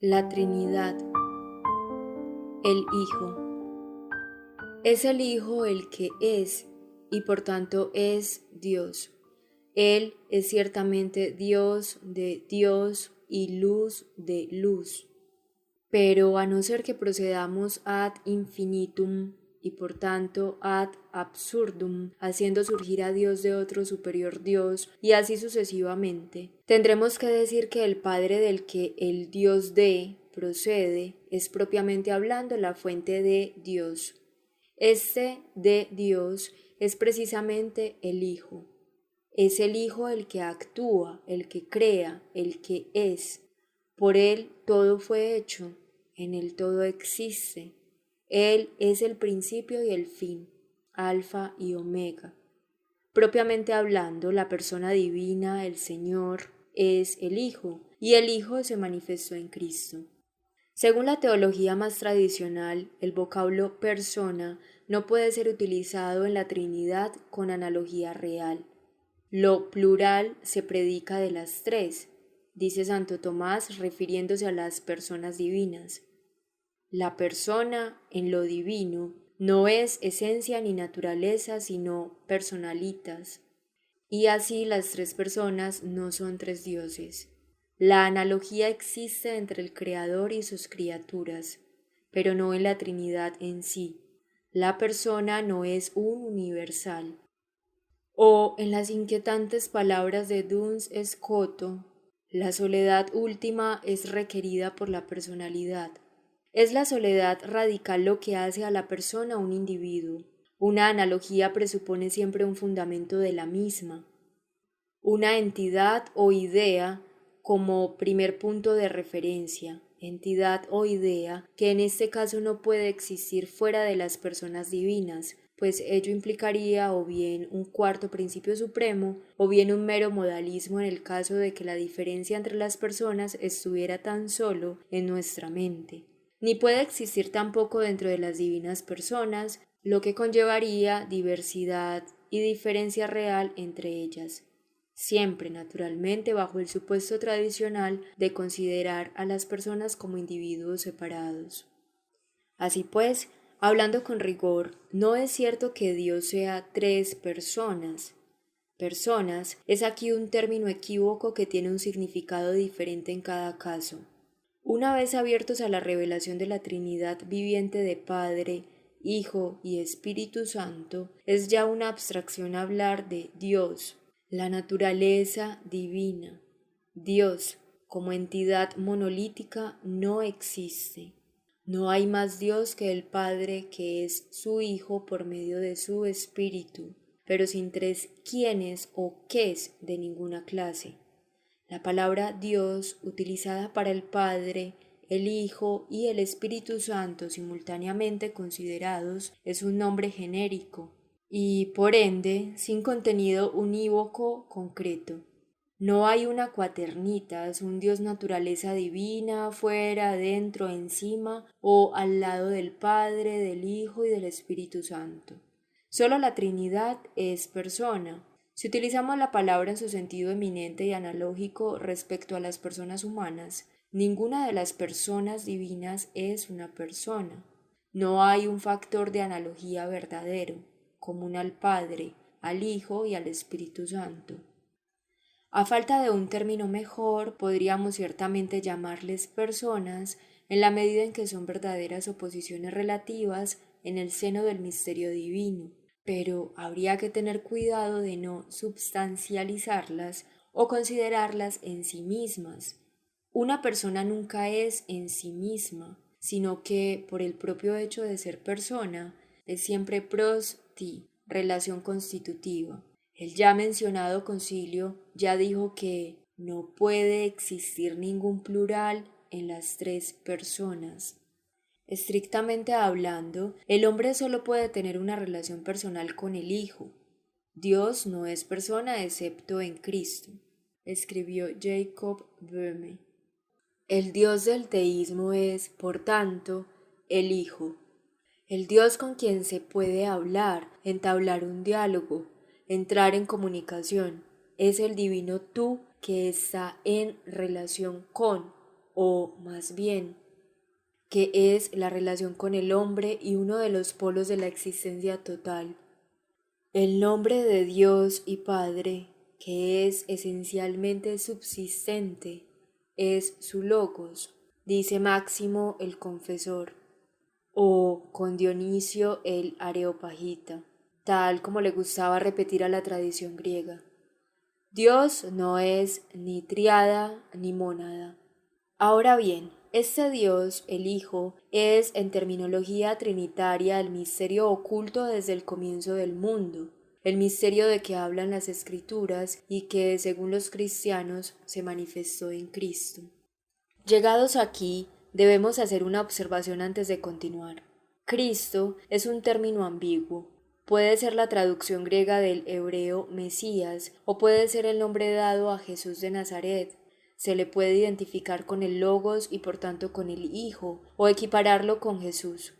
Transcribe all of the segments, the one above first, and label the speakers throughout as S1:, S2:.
S1: La Trinidad, el Hijo. Es el Hijo el que es y por tanto es Dios. Él es ciertamente Dios de Dios y luz de luz. Pero a no ser que procedamos ad infinitum y por tanto ad absurdum, haciendo surgir a Dios de otro superior Dios y así sucesivamente, tendremos que decir que el Padre del que el Dios de procede es propiamente hablando la fuente de Dios. Este de Dios es precisamente el Hijo. Es el Hijo el que actúa, el que crea, el que es. Por Él todo fue hecho, en Él todo existe. Él es el principio y el fin, alfa y omega. Propiamente hablando, la persona divina, el Señor, es el Hijo, y el Hijo se manifestó en Cristo. Según la teología más tradicional, el vocablo persona no puede ser utilizado en la Trinidad con analogía real. Lo plural se predica de las tres, dice Santo Tomás refiriéndose a las personas divinas. La persona en lo divino no es esencia ni naturaleza, sino personalitas. Y así las tres personas no son tres dioses. La analogía existe entre el Creador y sus criaturas, pero no en la Trinidad en sí. La persona no es un universal. O, en las inquietantes palabras de Duns Scoto, la soledad última es requerida por la personalidad. Es la soledad radical lo que hace a la persona un individuo. Una analogía presupone siempre un fundamento de la misma. Una entidad o idea como primer punto de referencia, entidad o idea que en este caso no puede existir fuera de las personas divinas, pues ello implicaría o bien un cuarto principio supremo o bien un mero modalismo en el caso de que la diferencia entre las personas estuviera tan solo en nuestra mente. Ni puede existir tampoco dentro de las divinas personas, lo que conllevaría diversidad y diferencia real entre ellas, siempre naturalmente bajo el supuesto tradicional de considerar a las personas como individuos separados. Así pues, hablando con rigor, no es cierto que Dios sea tres personas. Personas es aquí un término equívoco que tiene un significado diferente en cada caso. Una vez abiertos a la revelación de la Trinidad viviente de Padre, Hijo y Espíritu Santo, es ya una abstracción hablar de Dios, la naturaleza divina. Dios, como entidad monolítica, no existe. No hay más Dios que el Padre, que es su Hijo por medio de su Espíritu, pero sin tres quiénes o qués de ninguna clase. La palabra Dios, utilizada para el Padre, el Hijo y el Espíritu Santo simultáneamente considerados, es un nombre genérico y, por ende, sin contenido unívoco concreto. No hay una cuaternitas, un Dios naturaleza divina, fuera, dentro, encima o al lado del Padre, del Hijo y del Espíritu Santo. Solo la Trinidad es persona. Si utilizamos la palabra en su sentido eminente y analógico respecto a las personas humanas, ninguna de las personas divinas es una persona. No hay un factor de analogía verdadero, común al Padre, al Hijo y al Espíritu Santo. A falta de un término mejor, podríamos ciertamente llamarles personas en la medida en que son verdaderas oposiciones relativas en el seno del misterio divino, pero habría que tener cuidado de no substancializarlas o considerarlas en sí mismas. Una persona nunca es en sí misma, sino que, por el propio hecho de ser persona, es siempre pros ti, relación constitutiva. El ya mencionado concilio ya dijo que no puede existir ningún plural en las tres personas. Estrictamente hablando, el hombre solo puede tener una relación personal con el Hijo. Dios no es persona excepto en Cristo, escribió Jacob Böhme. El Dios del teísmo es, por tanto, el Hijo, el Dios con quien se puede hablar, entablar un diálogo, entrar en comunicación. Es el divino tú que está en relación con. o más bien, que es la relación con el hombre y uno de los polos de la existencia total. El nombre de Dios y Padre, que es esencialmente subsistente, es su logos, dice Máximo el Confesor, o con Dionisio el Areopagita, tal como le gustaba repetir a la tradición griega. Dios no es ni triada ni mónada. Ahora bien, este Dios, el Hijo, es en terminología trinitaria el misterio oculto desde el comienzo del mundo, el misterio de que hablan las Escrituras y que, según los cristianos, se manifestó en Cristo. Llegados aquí, debemos hacer una observación antes de continuar. Cristo es un término ambiguo. Puede ser la traducción griega del hebreo Mesías o puede ser el nombre dado a Jesús de Nazaret. Se le puede identificar con el Logos y por tanto con el Hijo o equipararlo con Jesús.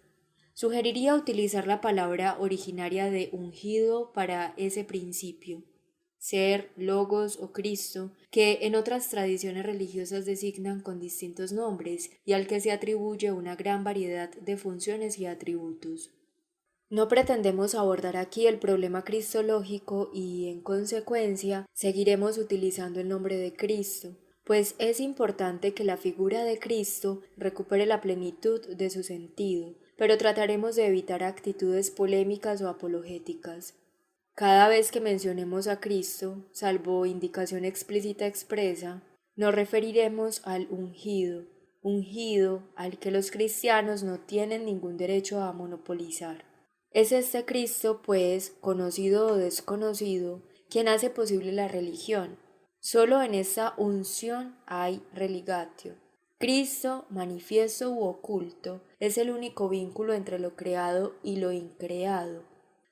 S1: Sugeriría utilizar la palabra originaria de ungido para ese principio, ser, Logos o Cristo, que en otras tradiciones religiosas designan con distintos nombres y al que se atribuye una gran variedad de funciones y atributos. No pretendemos abordar aquí el problema cristológico y, en consecuencia, seguiremos utilizando el nombre de Cristo, pues es importante que la figura de Cristo recupere la plenitud de su sentido, pero trataremos de evitar actitudes polémicas o apologéticas. Cada vez que mencionemos a Cristo, salvo indicación explícita expresa, nos referiremos al ungido al que los cristianos no tienen ningún derecho a monopolizar. Es este Cristo, pues, conocido o desconocido, quien hace posible la religión. Solo en esta unción hay religatio. Cristo, manifiesto u oculto, es el único vínculo entre lo creado y lo increado,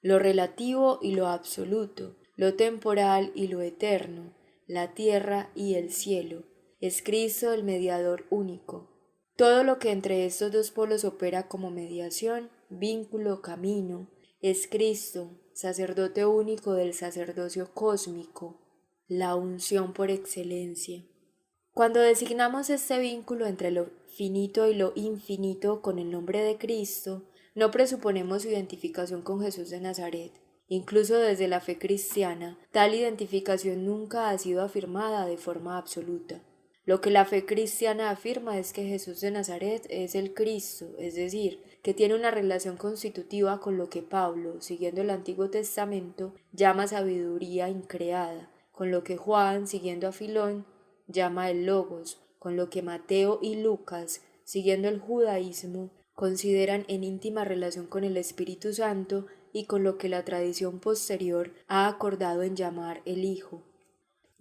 S1: lo relativo y lo absoluto, lo temporal y lo eterno, la tierra y el cielo. Es Cristo el mediador único. Todo lo que entre estos dos polos opera como mediación, vínculo, camino, es Cristo, sacerdote único del sacerdocio cósmico, la unción por excelencia. Cuando designamos este vínculo entre lo finito y lo infinito con el nombre de Cristo, no presuponemos su identificación con Jesús de Nazaret. Incluso desde la fe cristiana, tal identificación nunca ha sido afirmada de forma absoluta. Lo que la fe cristiana afirma es que Jesús de Nazaret es el Cristo, es decir, que tiene una relación constitutiva con lo que Pablo, siguiendo el Antiguo Testamento, llama sabiduría increada, con lo que Juan, siguiendo a Filón, llama el Logos, con lo que Mateo y Lucas, siguiendo el judaísmo, consideran en íntima relación con el Espíritu Santo y con lo que la tradición posterior ha acordado en llamar el Hijo.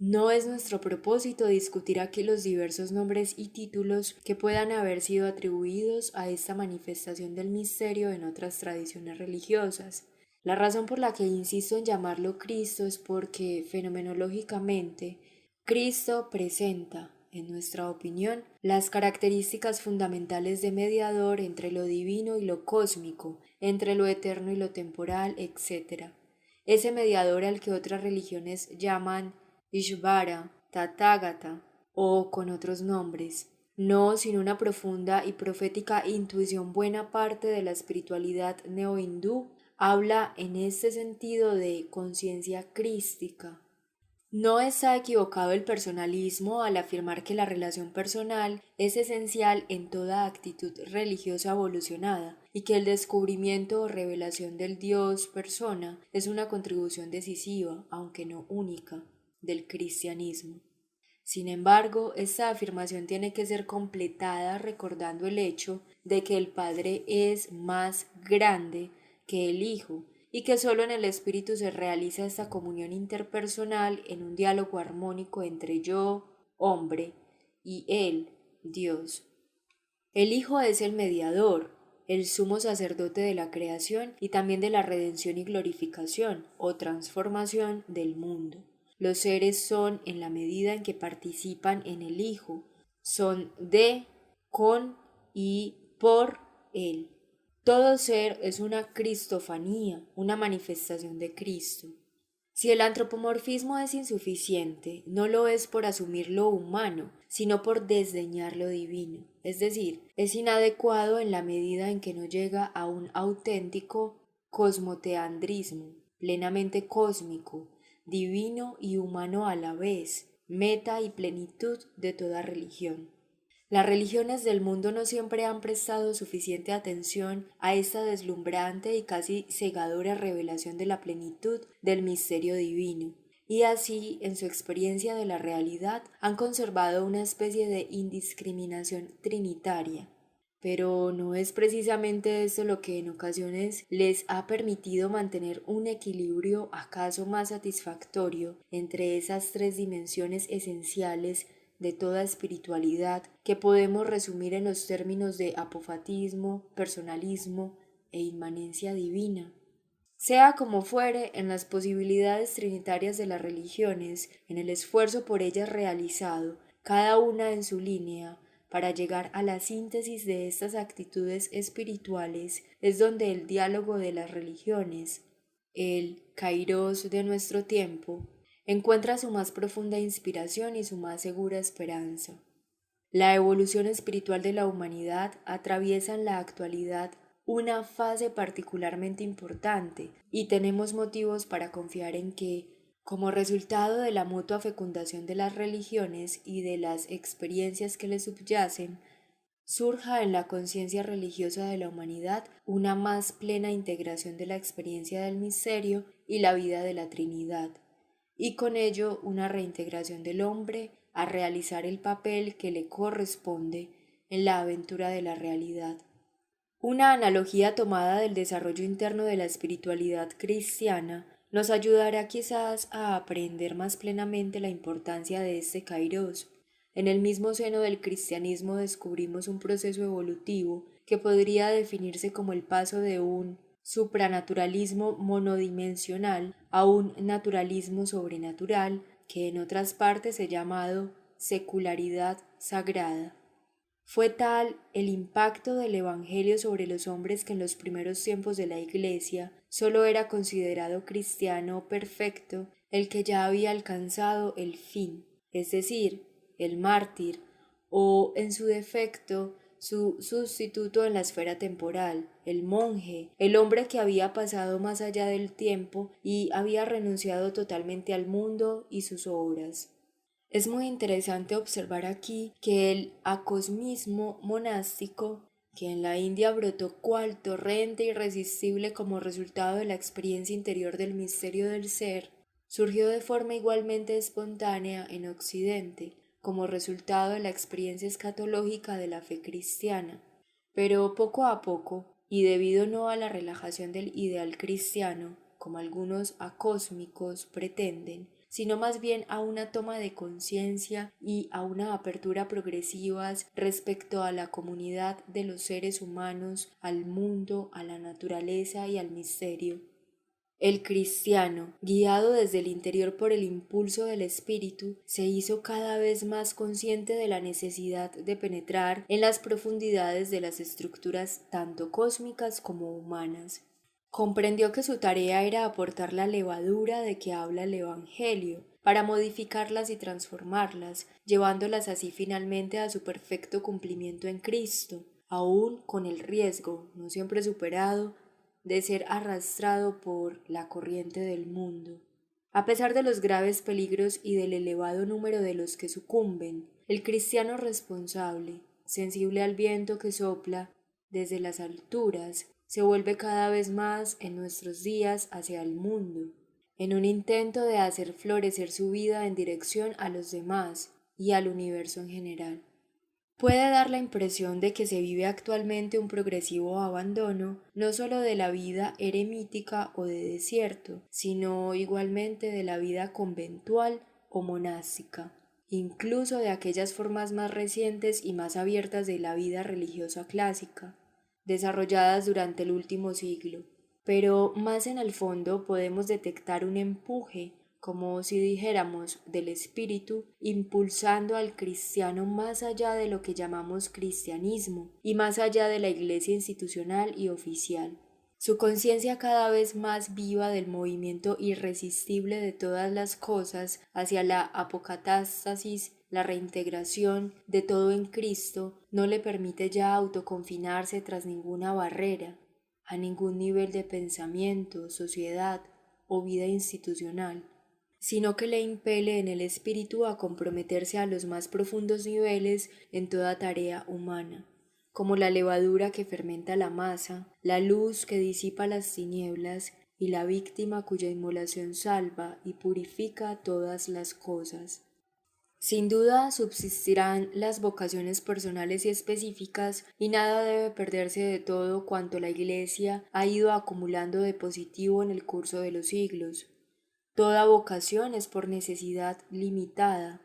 S1: No es nuestro propósito discutir aquí los diversos nombres y títulos que puedan haber sido atribuidos a esta manifestación del misterio en otras tradiciones religiosas. La razón por la que insisto en llamarlo Cristo es porque, fenomenológicamente, Cristo presenta, en nuestra opinión, las características fundamentales de mediador entre lo divino y lo cósmico, entre lo eterno y lo temporal, etc. Ese mediador al que otras religiones llaman Ishvara, Tathagata o con otros nombres, no sin una profunda y profética intuición. Buena parte de la espiritualidad neohindú habla en este sentido de conciencia crística. No está equivocado el personalismo al afirmar que la relación personal es esencial en toda actitud religiosa evolucionada y que el descubrimiento o revelación del Dios persona es una contribución decisiva, aunque no única, del cristianismo. Sin embargo, esta afirmación tiene que ser completada recordando el hecho de que el Padre es más grande que el Hijo y que sólo en el Espíritu se realiza esta comunión interpersonal en un diálogo armónico entre yo, hombre, y Él, Dios. El Hijo es el mediador, el sumo sacerdote de la creación y también de la redención y glorificación o transformación del mundo. Los seres son en la medida en que participan en el Hijo, son de, con y por Él. Todo ser es una cristofanía, una manifestación de Cristo. Si el antropomorfismo es insuficiente, no lo es por asumir lo humano, sino por desdeñar lo divino, es decir, es inadecuado en la medida en que no llega a un auténtico cosmoteandrismo, plenamente cósmico, divino y humano a la vez, meta y plenitud de toda religión. Las religiones del mundo no siempre han prestado suficiente atención a esta deslumbrante y casi cegadora revelación de la plenitud del misterio divino, y así, en su experiencia de la realidad, han conservado una especie de indiscriminación trinitaria. Pero no es precisamente esto lo que en ocasiones les ha permitido mantener un equilibrio acaso más satisfactorio entre esas tres dimensiones esenciales de toda espiritualidad que podemos resumir en los términos de apofatismo, personalismo e inmanencia divina. Sea como fuere, en las posibilidades trinitarias de las religiones, en el esfuerzo por ellas realizado, cada una en su línea, para llegar a la síntesis de estas actitudes espirituales, es donde el diálogo de las religiones, el kairos de nuestro tiempo, encuentra su más profunda inspiración y su más segura esperanza. La evolución espiritual de la humanidad atraviesa en la actualidad una fase particularmente importante y tenemos motivos para confiar en que, como resultado de la mutua fecundación de las religiones y de las experiencias que les subyacen, surja en la conciencia religiosa de la humanidad una más plena integración de la experiencia del misterio y la vida de la Trinidad, y con ello una reintegración del hombre a realizar el papel que le corresponde en la aventura de la realidad. Una analogía tomada del desarrollo interno de la espiritualidad cristiana nos ayudará quizás a aprender más plenamente la importancia de este kairos. En el mismo seno del cristianismo descubrimos un proceso evolutivo que podría definirse como el paso de un supranaturalismo monodimensional a un naturalismo sobrenatural que en otras partes he llamado secularidad sagrada. Fue tal el impacto del Evangelio sobre los hombres que en los primeros tiempos de la Iglesia sólo era considerado cristiano perfecto el que ya había alcanzado el fin, es decir, el mártir, o en su defecto, su sustituto en la esfera temporal, el monje, el hombre que había pasado más allá del tiempo y había renunciado totalmente al mundo y sus obras. Es muy interesante observar aquí que el acosmismo monástico, que en la India brotó cual torrente irresistible como resultado de la experiencia interior del misterio del ser, surgió de forma igualmente espontánea en Occidente, como resultado de la experiencia escatológica de la fe cristiana. Pero poco a poco, y debido no a la relajación del ideal cristiano, como algunos acósmicos pretenden, sino más bien a una toma de conciencia y a una apertura progresivas respecto a la comunidad de los seres humanos, al mundo, a la naturaleza y al misterio. El cristiano, guiado desde el interior por el impulso del espíritu, se hizo cada vez más consciente de la necesidad de penetrar en las profundidades de las estructuras tanto cósmicas como humanas. Comprendió que su tarea era aportar la levadura de que habla el Evangelio, para modificarlas y transformarlas, llevándolas así finalmente a su perfecto cumplimiento en Cristo, aun con el riesgo, no siempre superado, de ser arrastrado por la corriente del mundo. A pesar de los graves peligros y del elevado número de los que sucumben, el cristiano responsable, sensible al viento que sopla desde las alturas, se vuelve cada vez más en nuestros días hacia el mundo, en un intento de hacer florecer su vida en dirección a los demás y al universo en general. Puede dar la impresión de que se vive actualmente un progresivo abandono no sólo de la vida eremítica o de desierto, sino igualmente de la vida conventual o monástica, incluso de aquellas formas más recientes y más abiertas de la vida religiosa clásica, desarrolladas durante el último siglo. Pero más en el fondo podemos detectar un empuje, como si dijéramos, del espíritu, impulsando al cristiano más allá de lo que llamamos cristianismo y más allá de la iglesia institucional y oficial. Su conciencia cada vez más viva del movimiento irresistible de todas las cosas hacia la apocatástasis, la reintegración de todo en Cristo, no le permite ya autoconfinarse tras ninguna barrera, a ningún nivel de pensamiento, sociedad o vida institucional, sino que le impele en el espíritu a comprometerse a los más profundos niveles en toda tarea humana, como la levadura que fermenta la masa, la luz que disipa las tinieblas y la víctima cuya inmolación salva y purifica todas las cosas. Sin duda subsistirán las vocaciones personales y específicas y nada debe perderse de todo cuanto la Iglesia ha ido acumulando de positivo en el curso de los siglos. Toda vocación es por necesidad limitada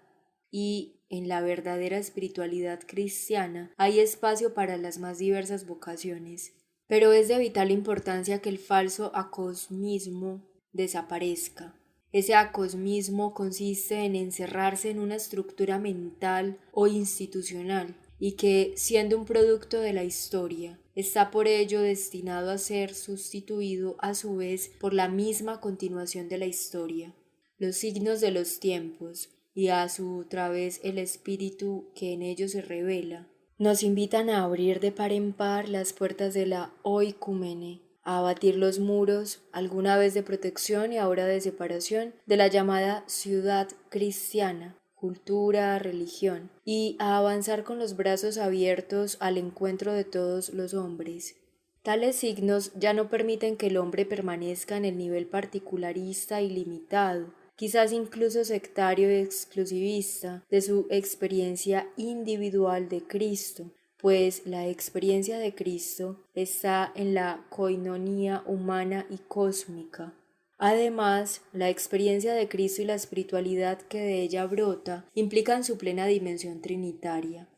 S1: y en la verdadera espiritualidad cristiana hay espacio para las más diversas vocaciones. Pero es de vital importancia que el falso acosmismo desaparezca. Ese acosmismo consiste en encerrarse en una estructura mental o institucional y que, siendo un producto de la historia, está por ello destinado a ser sustituido a su vez por la misma continuación de la historia, los signos de los tiempos y a su través el espíritu que en ellos se revela, nos invitan a abrir de par en par las puertas de la oicumene, a abatir los muros, alguna vez de protección y ahora de separación, de la llamada ciudad cristiana, cultura, religión, y a avanzar con los brazos abiertos al encuentro de todos los hombres. Tales signos ya no permiten que el hombre permanezca en el nivel particularista y limitado, quizás incluso sectario y exclusivista, de su experiencia individual de Cristo, pues la experiencia de Cristo está en la coinonía humana y cósmica. Además, la experiencia de Cristo y la espiritualidad que de ella brota implican su plena dimensión trinitaria.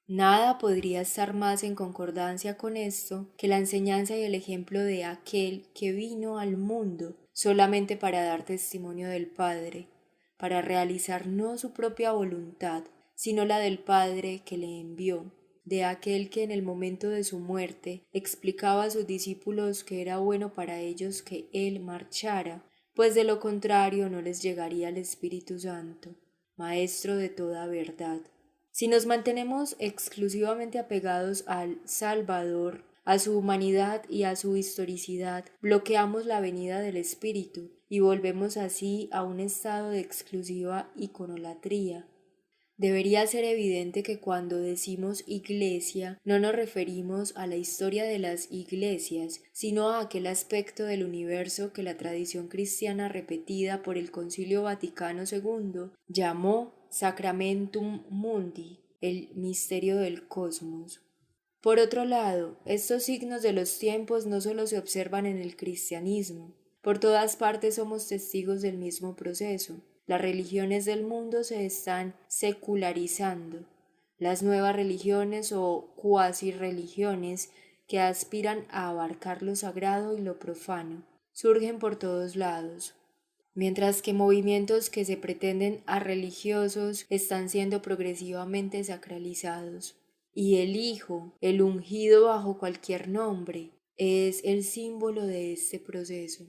S1: Nada podría estar más en concordancia con esto que la enseñanza y el ejemplo de aquel que vino al mundo solamente para dar testimonio del Padre, para realizar no su propia voluntad, sino la del Padre que le envió, de aquel que en el momento de su muerte explicaba a sus discípulos que era bueno para ellos que él marchara, pues de lo contrario no les llegaría el Espíritu Santo, Maestro de toda verdad. Si nos mantenemos exclusivamente apegados al Salvador, a su humanidad y a su historicidad, bloqueamos la venida del Espíritu y volvemos así a un estado de exclusiva iconolatría. Debería ser evidente que cuando decimos iglesia no nos referimos a la historia de las iglesias, sino a aquel aspecto del universo que la tradición cristiana repetida por el Concilio Vaticano II llamó Sacramentum Mundi, el misterio del cosmos. Por otro lado, estos signos de los tiempos no solo se observan en el cristianismo, por todas partes somos testigos del mismo proceso. Las religiones del mundo se están secularizando. Las nuevas religiones o cuasi religiones que aspiran a abarcar lo sagrado y lo profano surgen por todos lados, mientras que movimientos que se pretenden a religiosos están siendo progresivamente sacralizados. Y el Hijo, el ungido bajo cualquier nombre, es el símbolo de este proceso.